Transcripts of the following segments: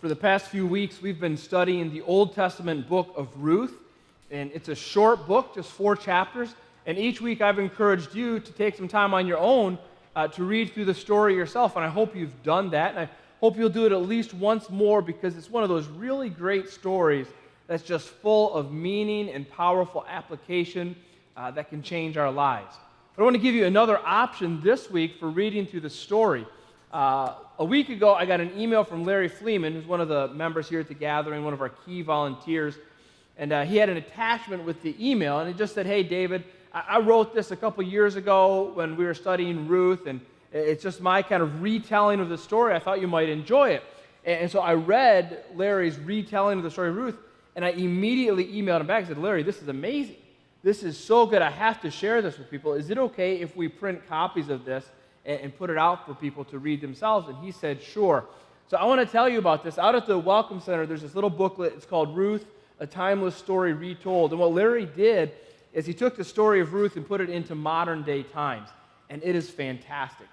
For the past few weeks, we've been studying the Old Testament book of Ruth, and it's a short book, just 4 chapters, and each week I've encouraged you to take some time on your own to read through the story yourself, and I hope you've done that, and I hope you'll do it at least once more because it's one of those really great stories that's just full of meaning and powerful application that can change our lives. But I want to give you another option this week for reading through the story. A week ago, I got an email from Larry Fleeman, who's one of the members here at the gathering, one of our key volunteers, and he had an attachment with the email, and he just said, "Hey, David, I wrote this a couple years ago when we were studying Ruth, and it's just my kind of retelling of the story. I thought you might enjoy it." And so I read Larry's retelling of the story of Ruth, and I immediately emailed him back and said, "Larry, this is amazing. This is so good. I have to share this with people. Is it okay if we print copies of this and put it out for people to read themselves?" And he said, "Sure." So I want to tell you about this. Out at the Welcome Center, there's this little booklet. It's called Ruth, A Timeless Story Retold. And what Larry did is he took the story of Ruth and put it into modern day times. And it is fantastic.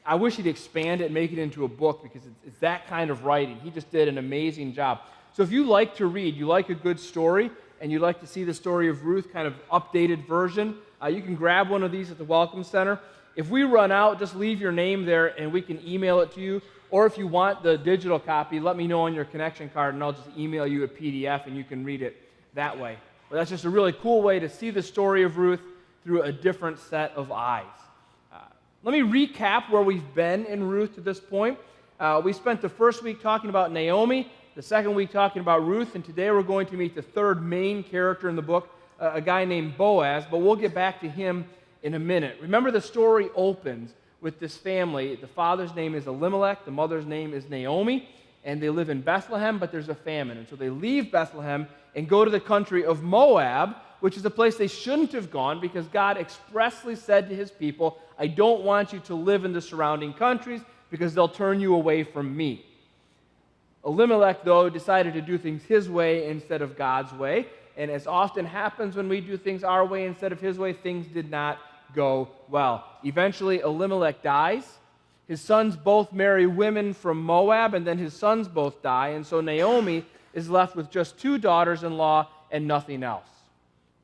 I wish he'd expand it and make it into a book because it's that kind of writing. He just did an amazing job. So if you like to read, you like a good story, and you'd like to see the story of Ruth kind of updated version, you can grab one of these at the Welcome Center. If we run out, just leave your name there and we can email it to you. Or if you want the digital copy, let me know on your connection card and I'll just email you a PDF and you can read it that way. But that's just a really cool way to see the story of Ruth through a different set of eyes. Let me recap where we've been in Ruth to this point. We spent the first week talking about Naomi, the second week talking about Ruth, and today we're going to meet the third main character in the book, a guy named Boaz, but we'll get back to him in a minute. Remember, the story opens with this family. The father's name is Elimelech, the mother's name is Naomi, and they live in Bethlehem, but there's a famine. And so they leave Bethlehem and go to the country of Moab, which is a place they shouldn't have gone because God expressly said to his people, "I don't want you to live in the surrounding countries because they'll turn you away from me." Elimelech, though, decided to do things his way instead of God's way. And as often happens when we do things our way instead of his way, things did not go well. Eventually, Elimelech dies. His sons both marry women from Moab, and then his sons both die. And so Naomi is left with just 2 daughters-in-law and nothing else.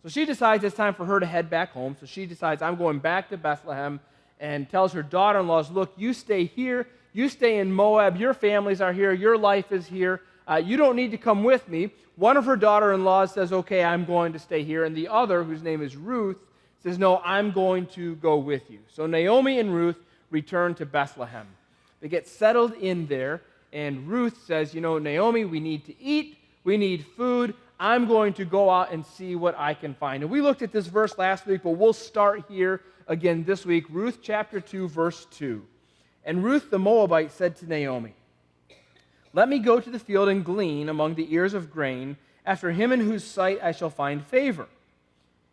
So she decides it's time for her to head back home. So she decides, "I'm going back to Bethlehem," and tells her daughter-in-laws, "Look, you stay here. You stay in Moab. Your families are here. Your life is here. You don't need to come with me." One of her daughter-in-laws says, "Okay, I'm going to stay here." And the other, whose name is Ruth, says, "No, I'm going to go with you." So Naomi and Ruth return to Bethlehem. They get settled in there, and Ruth says, "Naomi, we need to eat. We need food. I'm going to go out and see what I can find." And we looked at this verse last week, but we'll start here again this week. Ruth chapter 2, verse 2. "And Ruth the Moabite said to Naomi, 'Let me go to the field and glean among the ears of grain after him in whose sight I shall find favor.'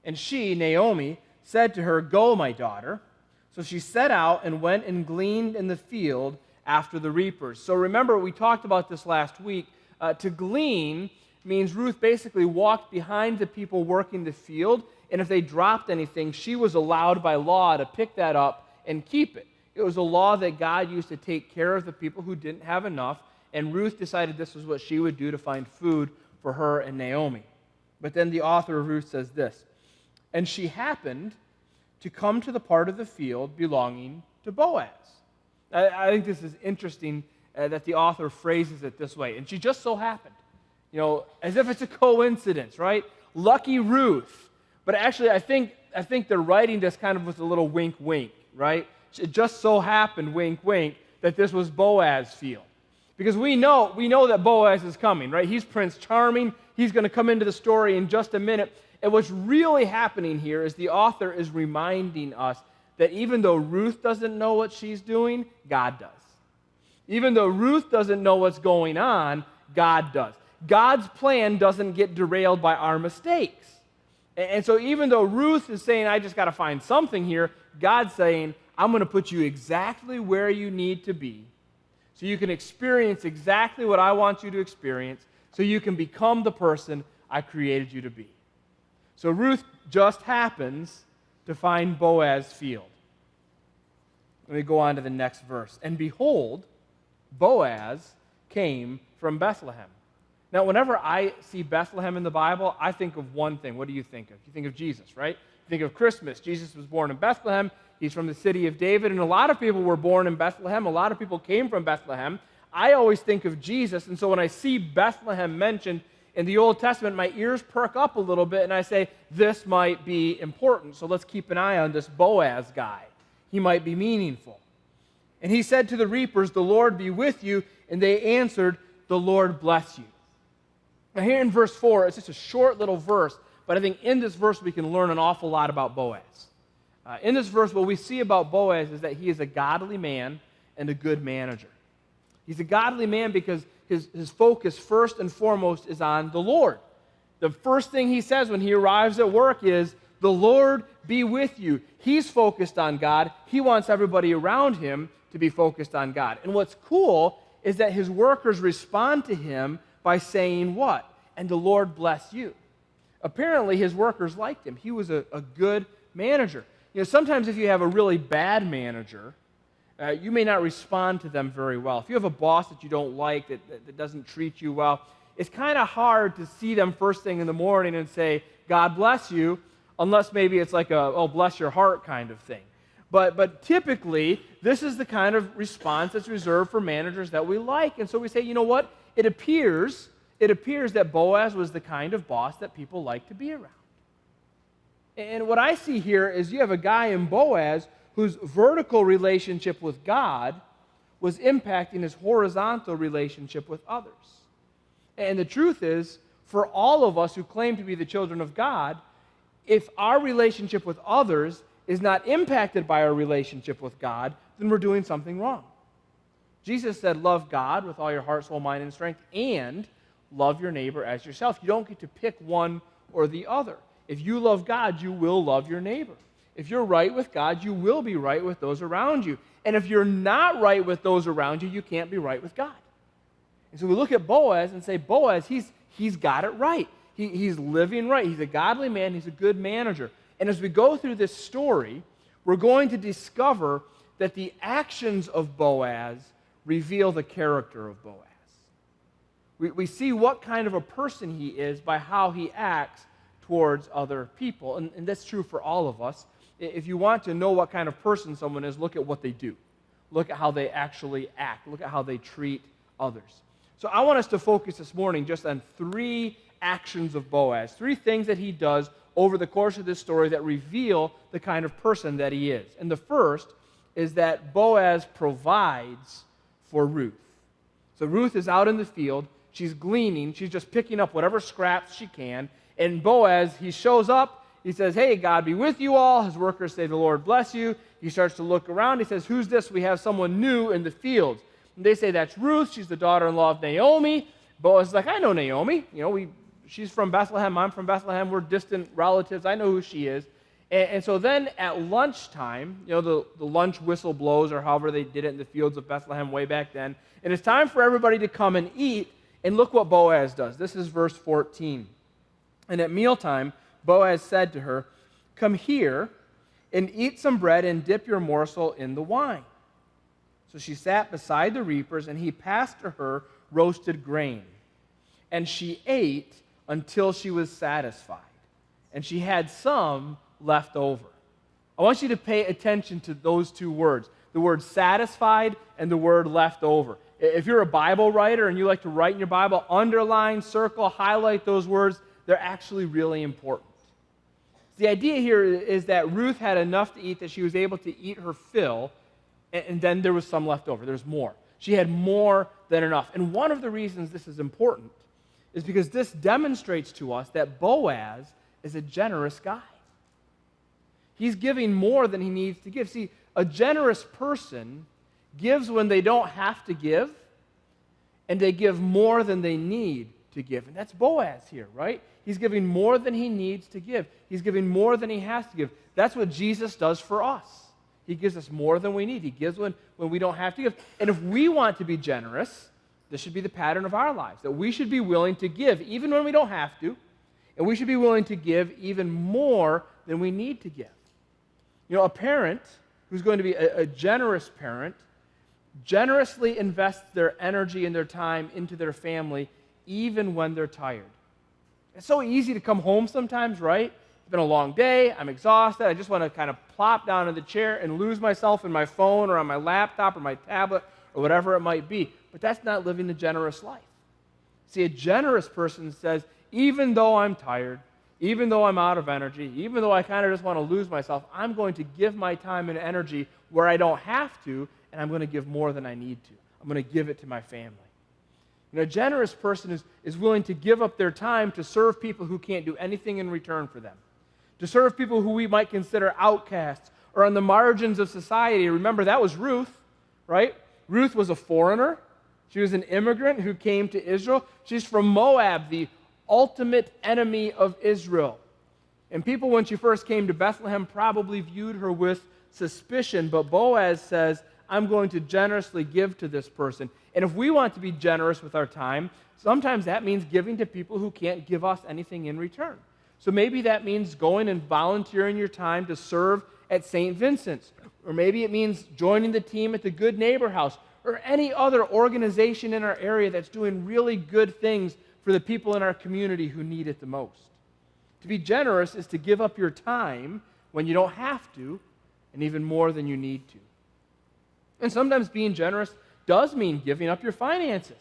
And she, Naomi, said to her, 'Go, my daughter.' So she set out and went and gleaned in the field after the reapers." So remember, we talked about this last week. To glean means Ruth basically walked behind the people working the field, and if they dropped anything, she was allowed by law to pick that up and keep it. It was a law that God used to take care of the people who didn't have enough, and Ruth decided this was what she would do to find food for her and Naomi. But then the author of Ruth says this, "And she happened to come to the part of the field belonging to Boaz." I think this is interesting that the author phrases it this way. And she just so happened, as if it's a coincidence, right? Lucky Ruth. But actually, I think they're writing this kind of with a little wink, wink, right? It just so happened, wink, wink, that this was Boaz's field. Because we know that Boaz is coming, right? He's Prince Charming. He's going to come into the story in just a minute. And what's really happening here is the author is reminding us that even though Ruth doesn't know what she's doing, God does. Even though Ruth doesn't know what's going on, God does. God's plan doesn't get derailed by our mistakes. And so even though Ruth is saying, "I just got to find something here," God's saying, "I'm going to put you exactly where you need to be so you can experience exactly what I want you to experience so you can become the person I created you to be." So Ruth just happens to find Boaz's field. Let me go on to the next verse. "And behold, Boaz came from Bethlehem. Now, whenever I see Bethlehem in the Bible, I think of one thing. What do you think of? You think of Jesus, right? You think of Christmas. Jesus was born in Bethlehem. He's from the city of David, and a lot of people were born in Bethlehem. A lot of people came from Bethlehem. I always think of Jesus, and so when I see Bethlehem mentioned in the Old Testament, my ears perk up a little bit, and I say, this might be important, so let's keep an eye on this Boaz guy. He might be meaningful. And he said to the reapers, the Lord be with you, and they answered, the Lord bless you. Now here in verse 4, it's just a short little verse, but I think in this verse we can learn an awful lot about Boaz. In this verse, what we see about Boaz is that he is a godly man and a good manager. He's a godly man because his focus first and foremost is on the Lord. The first thing he says when he arrives at work is, the Lord be with you. He's focused on God. He wants everybody around him to be focused on God. And what's cool is that his workers respond to him by saying what? And the Lord bless you. Apparently, his workers liked him. He was a good manager. You know, sometimes if you have a really bad manager, you may not respond to them very well. If you have a boss that you don't like, that doesn't treat you well, it's kind of hard to see them first thing in the morning and say, God bless you, unless maybe it's like a, oh, bless your heart kind of thing. But typically, this is the kind of response that's reserved for managers that we like. And so we say, you know what? It appears that Boaz was the kind of boss that people like to be around. And what I see here is you have a guy in Boaz whose vertical relationship with God was impacting his horizontal relationship with others. And the truth is, for all of us who claim to be the children of God, if our relationship with others is not impacted by our relationship with God, then we're doing something wrong. Jesus said, love God with all your heart, soul, mind, and strength, and love your neighbor as yourself. You don't get to pick one or the other. If you love God, you will love your neighbor. If you're right with God, you will be right with those around you. And if you're not right with those around you, you can't be right with God. And so we look at Boaz and say, Boaz, he's got it right. He's living right. He's a godly man. He's a good manager. And as we go through this story, we're going to discover that the actions of Boaz reveal the character of Boaz. We see what kind of a person he is by how he acts towards other people. And that's true for all of us. If you want to know what kind of person someone is, look at what they do. Look at how they actually act. Look at how they treat others. So I want us to focus this morning just on 3 actions of Boaz, 3 things that he does over the course of this story that reveal the kind of person that he is. And the first is that Boaz provides for Ruth. So Ruth is out in the field. She's gleaning. She's just picking up whatever scraps she can. And Boaz, he shows up. He says, hey, God be with you all. His workers say, the Lord bless you. He starts to look around. He says, who's this? We have someone new in the fields. And they say, that's Ruth. She's the daughter-in-law of Naomi. Boaz is like, I know Naomi. You know, she's from Bethlehem. I'm from Bethlehem. We're distant relatives. I know who she is. And so then at lunchtime, you know, the lunch whistle blows, or however they did it in the fields of Bethlehem way back then. And it's time for everybody to come and eat. And look what Boaz does. This is verse 14. And at mealtime, Boaz said to her, come here and eat some bread and dip your morsel in the wine. So she sat beside the reapers, and he passed to her roasted grain. And she ate until she was satisfied. And she had some left over. I want you to pay attention to those 2 words, the word satisfied and the word left over. If you're a Bible writer and you like to write in your Bible, underline, circle, highlight those words. They're actually really important. The idea here is that Ruth had enough to eat that she was able to eat her fill, and then there was some left over. There's more. She had more than enough. And one of the reasons this is important is because this demonstrates to us that Boaz is a generous guy. He's giving more than he needs to give. See, a generous person gives when they don't have to give, and they give more than they need to give. And that's Boaz here, right? He's giving more than he needs to give. He's giving more than he has to give. That's what Jesus does for us. He gives us more than we need. He gives when we don't have to give. And if we want to be generous, this should be the pattern of our lives, that we should be willing to give even when we don't have to, and we should be willing to give even more than we need to give. You know, a parent who's going to be a generous parent generously invest their energy and their time into their family, even when they're tired. It's so easy to come home sometimes, right? It's been a long day, I'm exhausted, I just want to kind of plop down in the chair and lose myself in my phone or on my laptop or my tablet or whatever it might be. But that's not living a generous life. See, a generous person says, even though I'm tired, even though I'm out of energy, even though I kind of just want to lose myself, I'm going to give my time and energy where I don't have to, and I'm going to give more than I need to. I'm going to give it to my family. A generous person is willing to give up their time to serve people who can't do anything in return for them, to serve people who we might consider outcasts or on the margins of society. Remember, that was Ruth, right? Ruth was a foreigner. She was an immigrant who came to Israel. She's from Moab, the ultimate enemy of Israel. And people, when she first came to Bethlehem, probably viewed her with suspicion. But Boaz says, I'm going to generously give to this person. And if we want to be generous with our time, sometimes that means giving to people who can't give us anything in return. So maybe that means going and volunteering your time to serve at St. Vincent's. Or maybe it means joining the team at the Good Neighbor House or any other organization in our area that's doing really good things for the people in our community who need it the most. To be generous is to give up your time when you don't have to, and even more than you need to. And sometimes being generous does mean giving up your finances.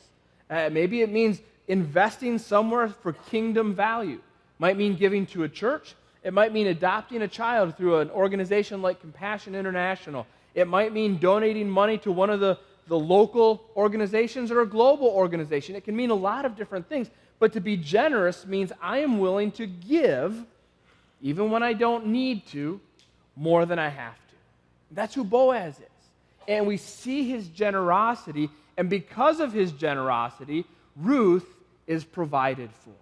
Maybe it means investing somewhere for kingdom value. Might mean giving to a church. It might mean adopting a child through an organization like Compassion International. It might mean donating money to one of the local organizations or a global organization. It can mean a lot of different things. But to be generous means I am willing to give, even when I don't need to, more than I have to. That's who Boaz is. And we see his generosity, and because of his generosity, Ruth is provided for.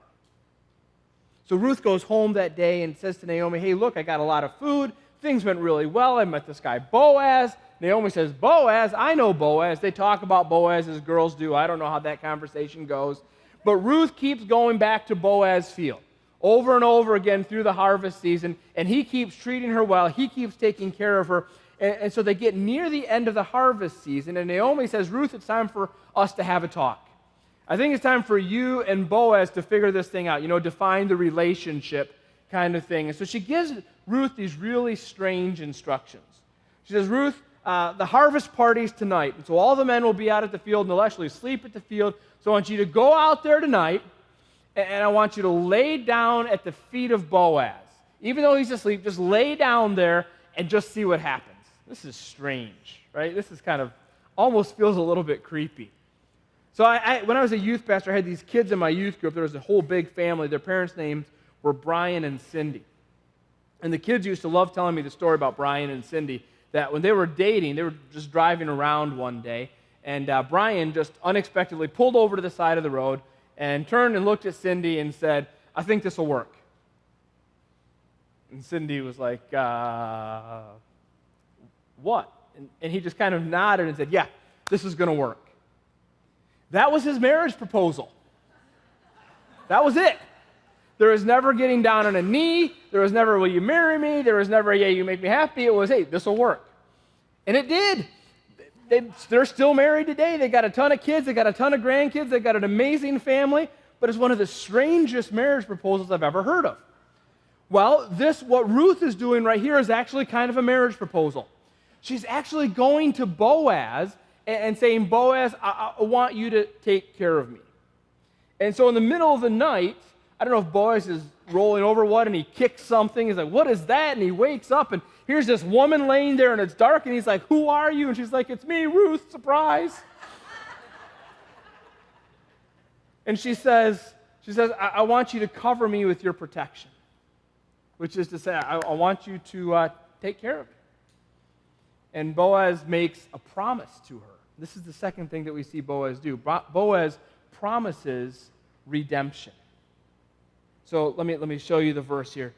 So Ruth goes home that day and says to Naomi, hey, look, I got a lot of food. Things went really well. I met this guy Boaz. Naomi says, Boaz? I know Boaz. They talk about Boaz as girls do. I don't know how that conversation goes. But Ruth keeps going back to Boaz's field over and over again through the harvest season, and he keeps treating her well. He keeps taking care of her. And so they get near the end of the harvest season, and Naomi says, Ruth, it's time for us to have a talk. I think it's time for you and Boaz to figure this thing out, define the relationship kind of thing. And so she gives Ruth these really strange instructions. She says, Ruth, the harvest party's tonight, and so all the men will be out at the field, and they'll actually sleep at the field. So I want you to go out there tonight, and I want you to lay down at the feet of Boaz. Even though he's asleep, just lay down there and just see what happens. This is strange, right? This is kind of, almost feels a little bit creepy. So when I was a youth pastor, I had these kids in my youth group. There was a whole big family. Their parents' names were Brian and Cindy. And the kids used to love telling me the story about Brian and Cindy, that when they were dating, they were just driving around one day, and Brian just unexpectedly pulled over to the side of the road and turned and looked at Cindy and said, I think this will work. And Cindy was like, what? And he just kind of nodded and said, yeah, this is going to work. That was his marriage proposal. That was it. There was never getting down on a knee. There was never, will you marry me? There was never, yeah, you make me happy. It was, hey, this will work. And it did. They're still married today. They got a ton of kids. They got a ton of grandkids. They got an amazing family. But it's one of the strangest marriage proposals I've ever heard of. Well, what Ruth is doing right here is actually kind of a marriage proposal. She's actually going to Boaz and saying, Boaz, I want you to take care of me. And so in the middle of the night, I don't know if Boaz is rolling over and he kicks something. He's like, what is that? And he wakes up, and here's this woman laying there, and it's dark, and he's like, who are you? And she's like, it's me, Ruth, surprise. And she says, I want you to cover me with your protection, which is to say, I want you to take care of me. And Boaz makes a promise to her. This is the second thing that we see Boaz do. Boaz promises redemption. So let me show you the verse here.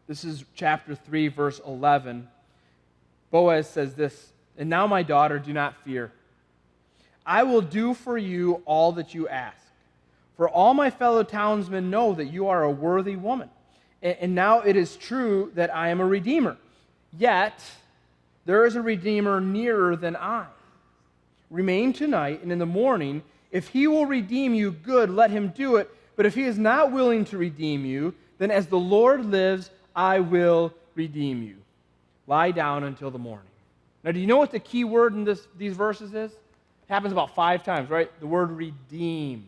This is chapter 3, verse 11. Boaz says this, and now, my daughter, do not fear. I will do for you all that you ask. For all my fellow townsmen know that you are a worthy woman. And now it is true that I am a redeemer. Yet there is a redeemer nearer than I. remain tonight, and in the morning, if he will redeem you, good, let him do it. But if he is not willing to redeem you, then as the Lord lives, I will redeem you. Lie down until the morning. Now, do you know what the key word in these verses is? It happens about 5 times, right? The word redeem.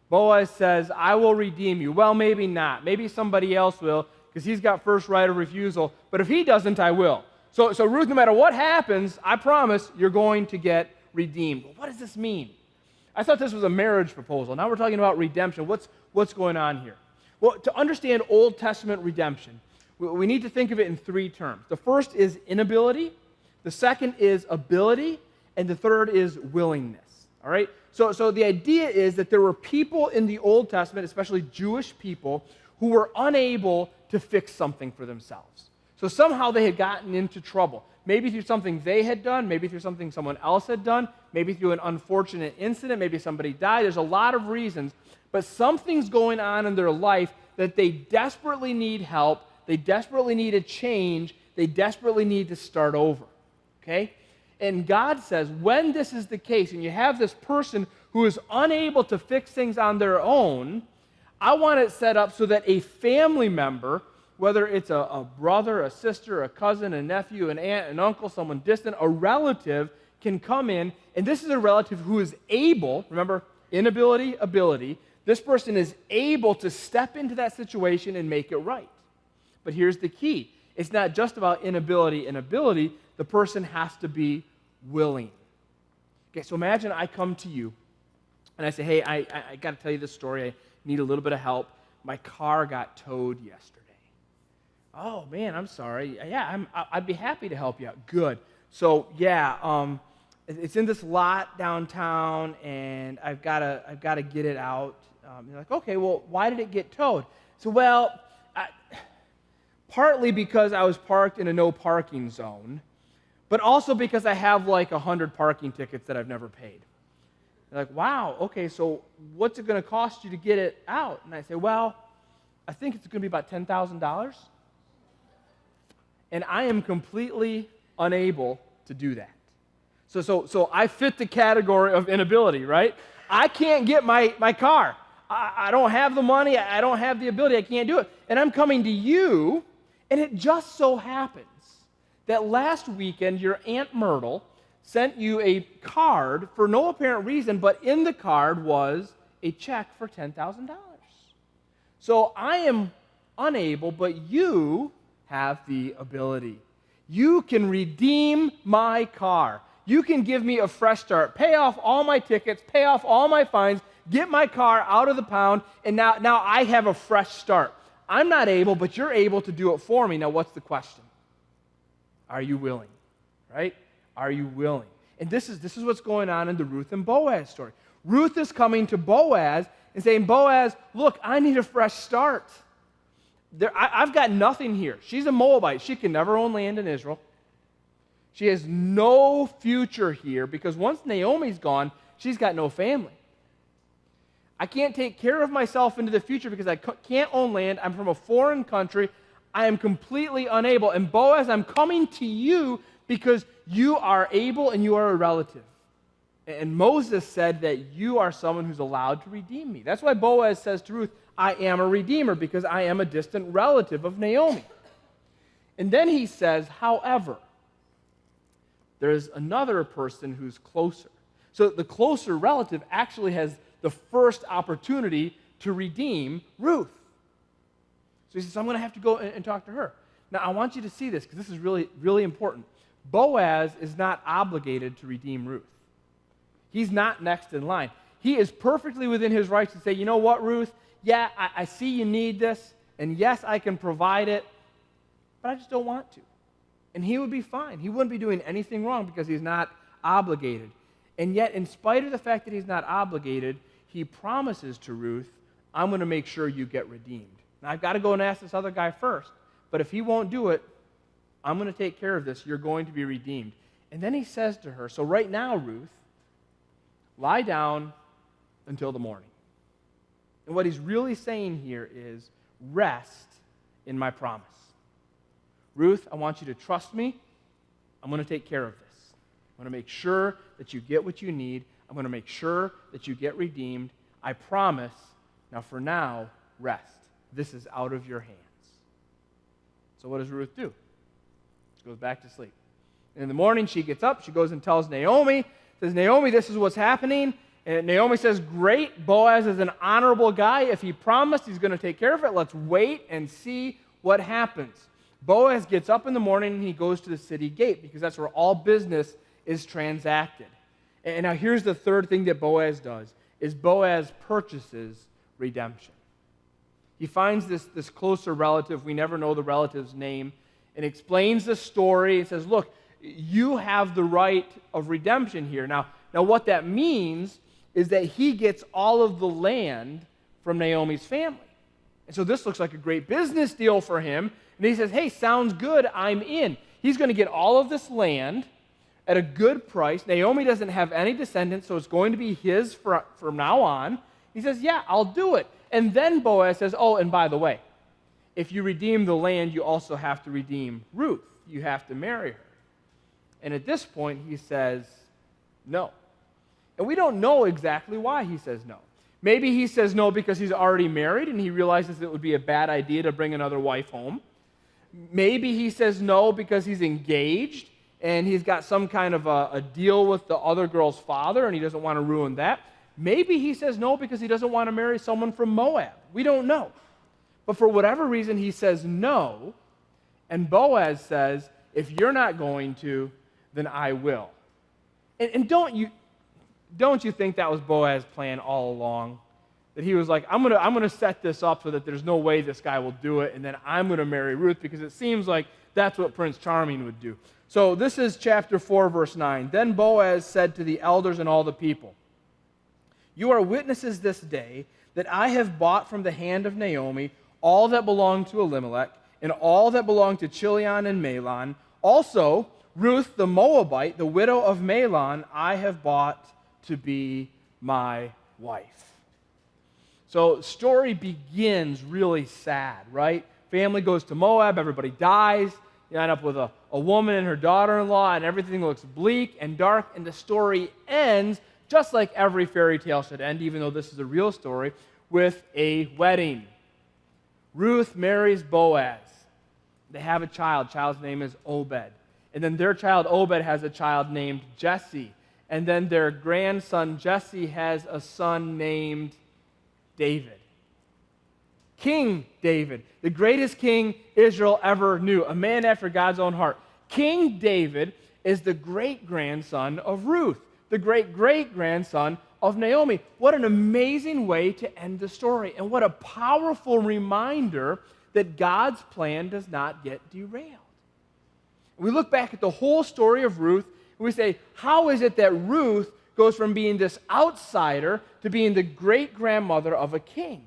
Boaz says, I will redeem you. Well, maybe not. Maybe somebody else will, because he's got first right of refusal. But if he doesn't, I will. So Ruth, no matter what happens, I promise you're going to get redeemed. Well, what does this mean? I thought this was a marriage proposal. Now we're talking about redemption. What's going on here? Well, to understand Old Testament redemption, we need to think of it in 3 terms. The first is inability, the second is ability, and the third is willingness. All right? So the idea is that there were people in the Old Testament, especially Jewish people, who were unable to fix something for themselves. So somehow they had gotten into trouble. Maybe through something they had done, maybe through something someone else had done, maybe through an unfortunate incident, maybe somebody died. There's a lot of reasons, but something's going on in their life that they desperately need help, they desperately need a change, they desperately need to start over. Okay? And God says, when this is the case, and you have this person who is unable to fix things on their own, I want it set up so that a family member, whether it's a brother, a sister, a cousin, a nephew, an aunt, an uncle, someone distant, a relative can come in, and this is a relative who is able, remember, inability, ability, this person is able to step into that situation and make it right. But here's the key. It's not just about inability and ability. The person has to be willing. Okay, so imagine I come to you, and I say, hey, I got to tell you this story. I need a little bit of help. My car got towed yesterday. Oh, man, I'm sorry. Yeah, I'd be happy to help you out. Good. So, yeah, it's in this lot downtown, and I've got to get it out. You're like, okay, well, why did it get towed? So, well, partly because I was parked in a no parking zone, but also because I have like 100 parking tickets that I've never paid. They're like, wow, okay, so what's it going to cost you to get it out? And I say, well, I think it's going to be about $10,000. And I am completely unable to do that. So I fit the category of inability, right? I can't get my car. I don't have the money. I don't have the ability. I can't do it. And I'm coming to you, and it just so happens that last weekend your Aunt Myrtle sent you a card for no apparent reason, but in the card was a check for $10,000. So I am unable, but you have the ability. You can redeem my car. You can give me a fresh start, pay off all my tickets, pay off all my fines, get my car out of the pound, and now I have a fresh start. I'm not able, but you're able to do it for me. Now, what's the question? Are you willing? Right? Are you willing? And this is what's going on in the Ruth and Boaz story. Ruth is coming to Boaz and saying, Boaz, look, I need a fresh start. I've got nothing here. She's a Moabite. She can never own land in Israel. She has no future here because once Naomi's gone, she's got no family. I can't take care of myself into the future because I can't own land. I'm from a foreign country. I am completely unable. And Boaz, I'm coming to you because you are able and you are a relative. And Moses said that you are someone who's allowed to redeem me. That's why Boaz says to Ruth, I am a redeemer because I am a distant relative of Naomi. And then he says, however, there's another person who's closer. So the closer relative actually has the first opportunity to redeem Ruth. So he says, I'm going to have to go and talk to her. Now, I want you to see this because this is really, really important. Boaz is not obligated to redeem Ruth. He's not next in line. He is perfectly within his rights to say, you know what, Ruth? Yeah, I see you need this, and yes, I can provide it, but I just don't want to. And he would be fine. He wouldn't be doing anything wrong because he's not obligated. And yet, in spite of the fact that he's not obligated, he promises to Ruth, I'm going to make sure you get redeemed. Now, I've got to go and ask this other guy first, but if he won't do it, I'm going to take care of this. You're going to be redeemed. And then he says to her, so right now, Ruth, lie down until the morning. And what he's really saying here is rest in my promise. Ruth, I want you to trust me. I'm going to take care of this. I'm going to make sure that you get what you need. I'm going to make sure that you get redeemed. I promise. Now, for now, rest. This is out of your hands. So what does Ruth do? She goes back to sleep. And in the morning, she gets up. She goes and tells Naomi. Says, Naomi, this is what's happening. And Naomi says, great. Boaz is an honorable guy. If he promised he's going to take care of it, let's wait and see what happens. Boaz gets up in the morning and he goes to the city gate because that's where all business is transacted. And now here's the third thing that Boaz does, is Boaz purchases redemption. He finds this closer relative, we never know the relative's name, and explains the story. He says, look, you have the right of redemption here. Now what that means is that he gets all of the land from Naomi's family. And so this looks like a great business deal for him. And he says, hey, sounds good, I'm in. He's going to get all of this land at a good price. Naomi doesn't have any descendants, so it's going to be his from now on. He says, yeah, I'll do it. And then Boaz says, oh, and by the way, if you redeem the land, you also have to redeem Ruth. You have to marry her. And at this point, he says, no. And we don't know exactly why he says no. Maybe he says no because he's already married and he realizes it would be a bad idea to bring another wife home. Maybe he says no because he's engaged and he's got some kind of a deal with the other girl's father and he doesn't want to ruin that. Maybe he says no because he doesn't want to marry someone from Moab. We don't know. But for whatever reason, he says no, and Boaz says, if you're not going to, then I will. And don't you think that was Boaz's plan all along? That he was like, I'm gonna set this up so that there's no way this guy will do it, and then I'm going to marry Ruth, because it seems like that's what Prince Charming would do. So this is chapter 4, verse 9. Then Boaz said to the elders and all the people, you are witnesses this day that I have bought from the hand of Naomi all that belonged to Elimelech, and all that belonged to Chilion and Mahlon. Also, Ruth the Moabite, the widow of Mahlon, I have bought to be my wife. So story begins really sad, right? Family goes to Moab, everybody dies. You end up with a woman and her daughter-in-law, and everything looks bleak and dark, and the story ends just like every fairy tale should end, even though this is a real story, with a wedding. Ruth marries Boaz. They have a child. Child's name is Obed. And then their child Obed has a child named Jesse. And then their grandson Jesse has a son named David. King David, the greatest king Israel ever knew, a man after God's own heart. King David is the great-grandson of Ruth, the great-great-grandson of Naomi. What an amazing way to end the story, and what a powerful reminder that God's plan does not get derailed. We look back at the whole story of Ruth, and we say, how is it that Ruth goes from being this outsider to being the great-grandmother of a king?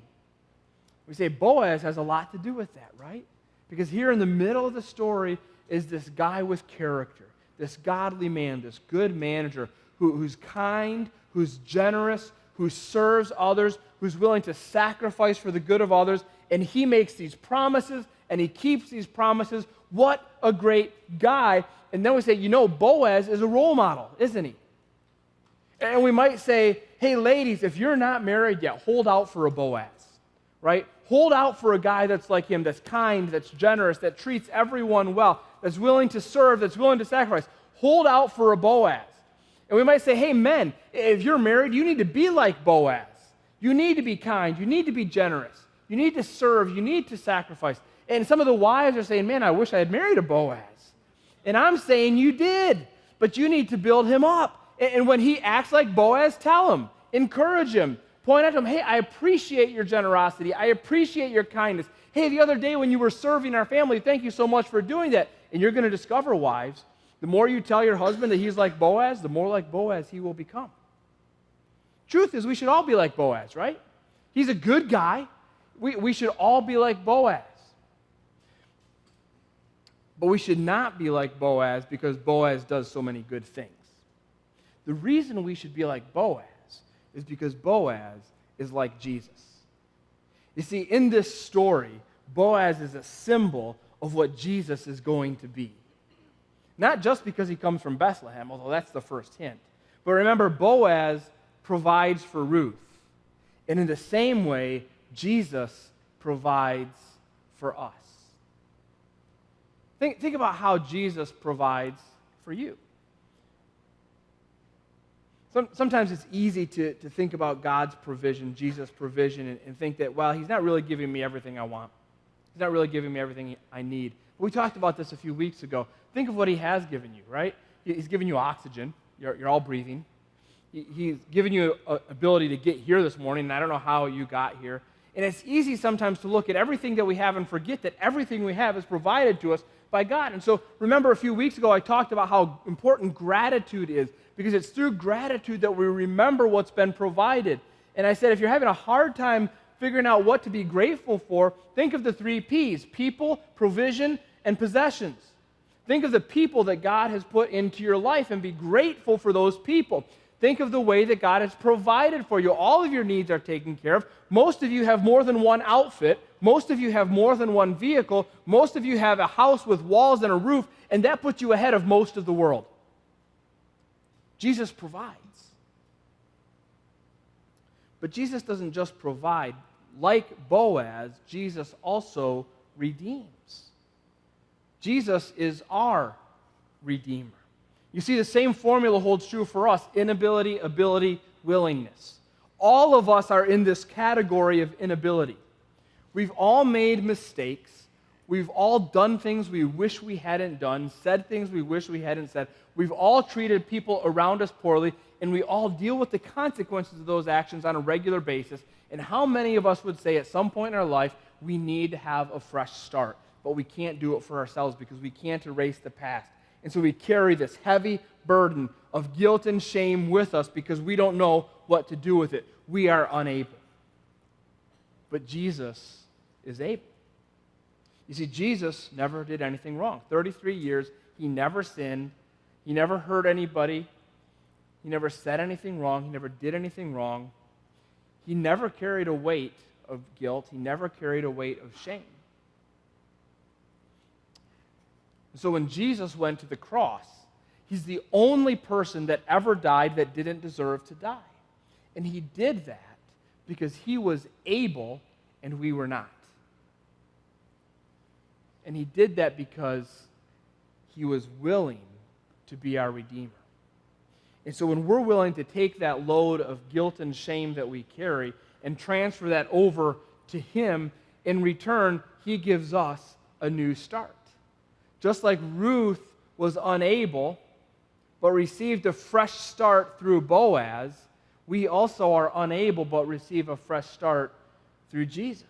We say Boaz has a lot to do with that, right? Because here in the middle of the story is this guy with character, this godly man, this good manager who's kind, who's generous, who serves others, who's willing to sacrifice for the good of others, and he makes these promises, and he keeps these promises. What a great guy. And then we say, Boaz is a role model, isn't he? And we might say, hey, ladies, if you're not married yet, hold out for a Boaz, right? Hold out for a guy that's like him, that's kind, that's generous, that treats everyone well, that's willing to serve, that's willing to sacrifice. Hold out for a Boaz. And we might say, hey, men, if you're married, you need to be like Boaz. You need to be kind. You need to be generous. You need to serve. You need to sacrifice. And some of the wives are saying, man, I wish I had married a Boaz. And I'm saying you did, but you need to build him up. And when he acts like Boaz, tell him, encourage him, point out to him, hey, I appreciate your generosity. I appreciate your kindness. Hey, the other day when you were serving our family, thank you so much for doing that. And you're going to discover, wives, the more you tell your husband that he's like Boaz, the more like Boaz he will become. Truth is, we should all be like Boaz, right? He's a good guy. We should all be like Boaz. But we should not be like Boaz because Boaz does so many good things. The reason we should be like Boaz is because Boaz is like Jesus. You see, in this story, Boaz is a symbol of what Jesus is going to be. Not just because he comes from Bethlehem, although that's the first hint. But remember, Boaz provides for Ruth. And in the same way, Jesus provides for us. Think about how Jesus provides for you. Sometimes it's easy to think about God's provision, Jesus' provision, and think that, well, he's not really giving me everything I want. He's not really giving me everything I need. But we talked about this a few weeks ago. Think of what he has given you, right? He's given you oxygen. You're all breathing. He's given you an ability to get here this morning, and I don't know how you got here. And it's easy sometimes to look at everything that we have and forget that everything we have is provided to us by God. And so remember a few weeks ago I talked about how important gratitude is, because it's through gratitude that we remember what's been provided. And I said if you're having a hard time figuring out what to be grateful for, think of the 3 P's: people, provision, and possessions. Think of the people that God has put into your life and be grateful for those people. Think of the way that God has provided for you. All of your needs are taken care of. Most of you have more than one outfit. Most of you have more than one vehicle. Most of you have a house with walls and a roof, and that puts you ahead of most of the world. Jesus provides. But Jesus doesn't just provide. Like Boaz, Jesus also redeems. Jesus is our Redeemer. You see, the same formula holds true for us: inability, ability, willingness. All of us are in this category of inability. We've all made mistakes. We've all done things we wish we hadn't done, said things we wish we hadn't said. We've all treated people around us poorly, and we all deal with the consequences of those actions on a regular basis. And how many of us would say at some point in our life, we need to have a fresh start, but we can't do it for ourselves because we can't erase the past. And so we carry this heavy burden of guilt and shame with us because we don't know what to do with it. We are unable. But Jesus is able. You see, Jesus never did anything wrong. 33 years, he never sinned. He never hurt anybody. He never said anything wrong. He never did anything wrong. He never carried a weight of guilt. He never carried a weight of shame. So when Jesus went to the cross, he's the only person that ever died that didn't deserve to die. And he did that because he was able and we were not. And he did that because he was willing to be our Redeemer. And so when we're willing to take that load of guilt and shame that we carry and transfer that over to him, in return, he gives us a new start. Just like Ruth was unable, but received a fresh start through Boaz, we also are unable, but receive a fresh start through Jesus.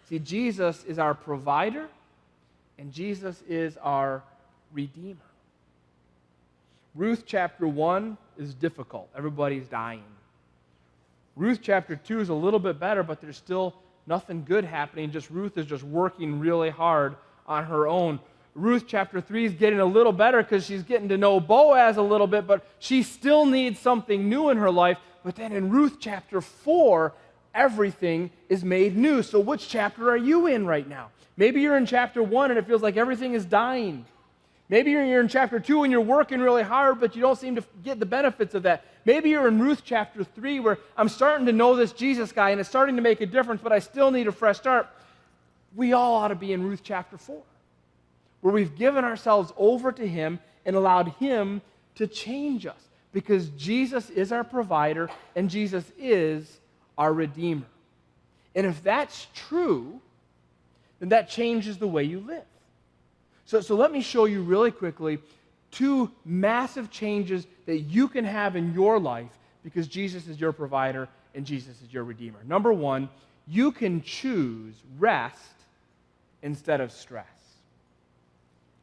See, Jesus is our provider, and Jesus is our Redeemer. Ruth chapter 1 is difficult. Everybody's dying. Ruth chapter 2 is a little bit better, but there's still nothing good happening. Just Ruth is just working really hard on her own. Ruth chapter 3 is getting a little better because she's getting to know Boaz a little bit, but she still needs something new in her life. But then in Ruth chapter 4, everything is made new. So which chapter are you in right now? Maybe you're in chapter 1 and it feels like everything is dying. Maybe you're in chapter 2 and you're working really hard, but you don't seem to get the benefits of that. Maybe you're in Ruth chapter 3 where I'm starting to know this Jesus guy and it's starting to make a difference, but I still need a fresh start. We all ought to be in Ruth chapter 4, where we've given ourselves over to him and allowed him to change us, because Jesus is our provider and Jesus is our Redeemer. And if that's true, then that changes the way you live. So let me show you really quickly 2 massive changes that you can have in your life because Jesus is your provider and Jesus is your Redeemer. Number 1, you can choose rest instead of stress.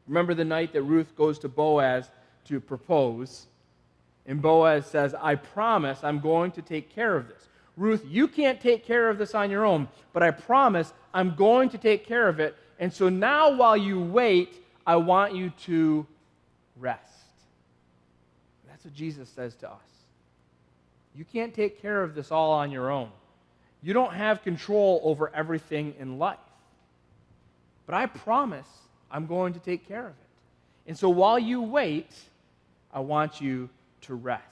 Remember the night that Ruth goes to Boaz to propose, and Boaz says, I promise I'm going to take care of this. Ruth, you can't take care of this on your own, but I promise I'm going to take care of it. And so now while you wait, I want you to rest. That's what Jesus says to us. You can't take care of this all on your own. You don't have control over everything in life. But I promise I'm going to take care of it. And so while you wait, I want you to rest.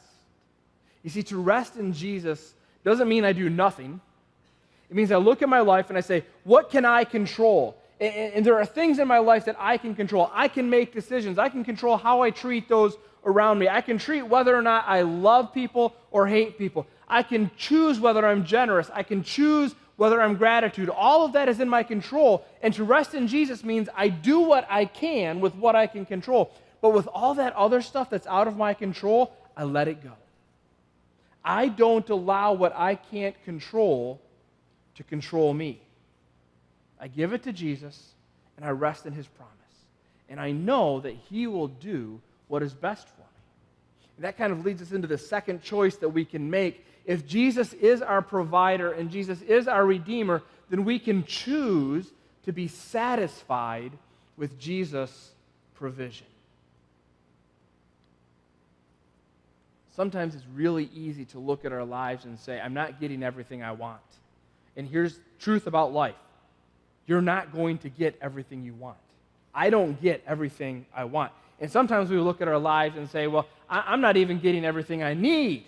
You see, to rest in Jesus doesn't mean I do nothing. It means I look at my life and I say, what can I control? And there are things in my life that I can control. I can make decisions. I can control how I treat those around me. I can treat whether or not I love people or hate people. I can choose whether I'm generous. I can choose whether I'm gratitude. All of that is in my control. And to rest in Jesus means I do what I can with what I can control. But with all that other stuff that's out of my control, I let it go. I don't allow what I can't control to control me. I give it to Jesus, and I rest in his promise. And I know that he will do what is best for me. And that kind of leads us into the second choice that we can make. If Jesus is our provider and Jesus is our redeemer, then we can choose to be satisfied with Jesus' provision. Sometimes it's really easy to look at our lives and say, I'm not getting everything I want. And here's the truth about life. You're not going to get everything you want. I don't get everything I want. And sometimes we look at our lives and say, well, I'm not even getting everything I need.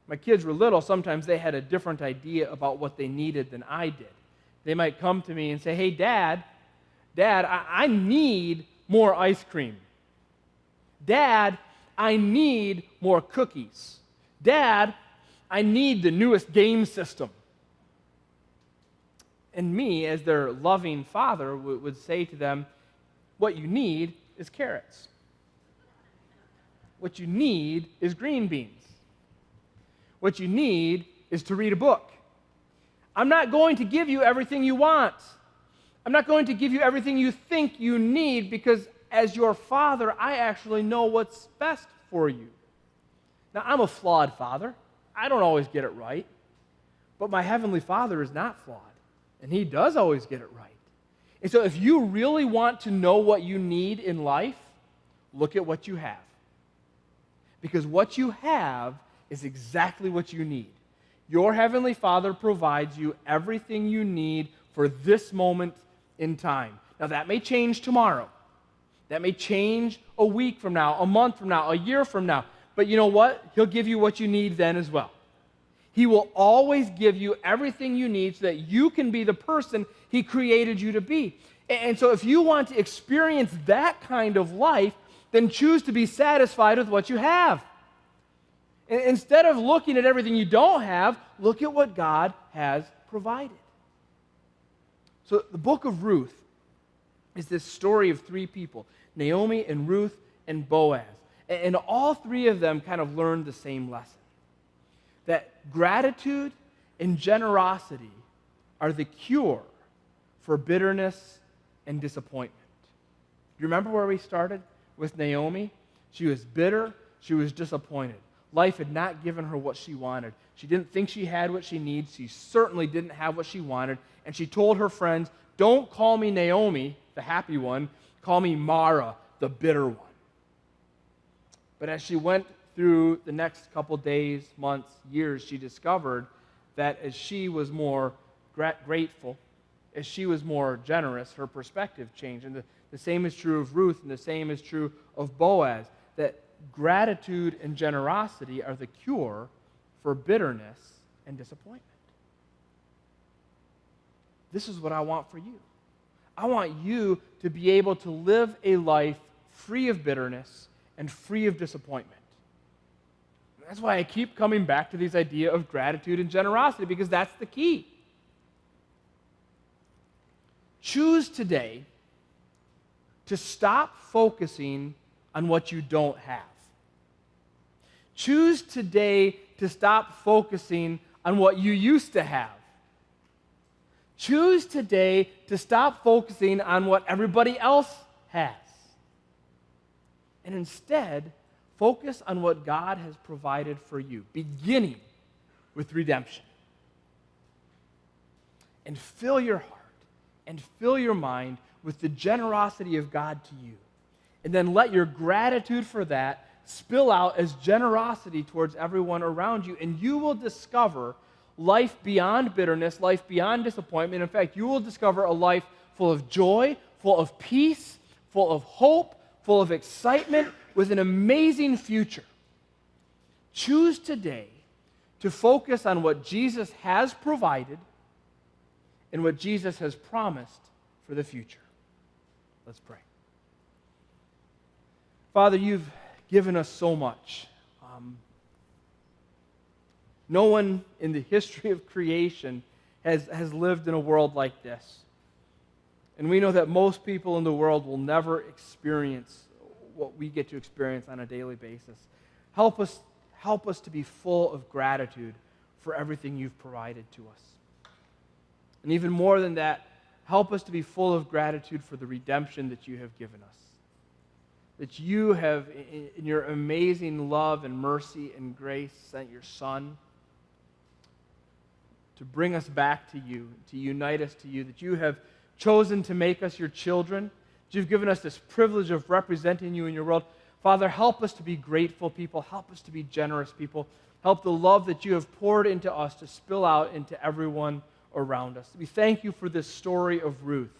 My kids were little, sometimes they had a different idea about what they needed than I did. They might come to me and say, hey, Dad, I need more ice cream. Dad, I need more cookies. Dad, I need the newest game system. And me, as their loving father, would say to them, what you need is carrots. What you need is green beans. What you need is to read a book. I'm not going to give you everything you want. I'm not going to give you everything you think you need, because as your father, I actually know what's best for you. Now, I'm a flawed father. I don't always get it right. But my heavenly Father is not flawed, and he does always get it right. And so if you really want to know what you need in life, look at what you have. Because what you have is exactly what you need. Your heavenly Father provides you everything you need for this moment in time. Now, that may change tomorrow. That may change a week from now, a month from now, a year from now. But you know what? He'll give you what you need then as well. He will always give you everything you need so that you can be the person he created you to be. And so if you want to experience that kind of life, then choose to be satisfied with what you have. Instead of looking at everything you don't have, look at what God has provided. So the book of Ruth is this story of three people, Naomi and Ruth and Boaz. And all three of them kind of learned the same lesson, that gratitude and generosity are the cure for bitterness and disappointment. Do you remember where we started with Naomi? She was bitter. She was disappointed. Life had not given her what she wanted. She didn't think she had what she needed. She certainly didn't have what she wanted. And she told her friends, don't call me Naomi, the happy one. Call me Mara, the bitter one. But as she went through the next couple days, months, years, she discovered that as she was more grateful, as she was more generous, her perspective changed. And the same is true of Ruth, and the same is true of Boaz, that gratitude and generosity are the cure for bitterness and disappointment. This is what I want for you. I want you to be able to live a life free of bitterness and free of disappointment. That's why I keep coming back to this idea of gratitude and generosity, because that's the key. Choose today to stop focusing on what you don't have. Choose today to stop focusing on what you used to have. Choose today to stop focusing on what everybody else has. And instead, focus on what God has provided for you, beginning with redemption. And fill your heart and fill your mind with the generosity of God to you. And then let your gratitude for that spill out as generosity towards everyone around you. And you will discover life beyond bitterness, life beyond disappointment. In fact, you will discover a life full of joy, full of peace, full of hope, full of excitement, with an amazing future. Choose today to focus on what Jesus has provided and what Jesus has promised for the future. Let's pray. Father, you've given us so much. No one in the history of creation has lived in a world like this. And we know that most people in the world will never experience what we get to experience on a daily basis. Help us to be full of gratitude for everything you've provided to us. And even more than that, help us to be full of gratitude for the redemption that you have given us. That you have, in your amazing love and mercy and grace, sent your Son to bring us back to you, to unite us to you, that you have chosen to make us your children, that you've given us this privilege of representing you in your world. Father, help us to be grateful people. Help us to be generous people. Help the love that you have poured into us to spill out into everyone around us. We thank you for this story of Ruth,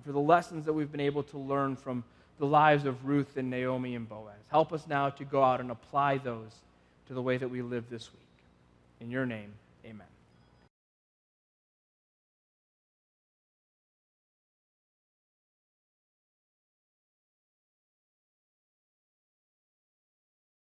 for the lessons that we've been able to learn from the lives of Ruth and Naomi and Boaz. Help us now to go out and apply those to the way that we live this week. In your name, amen.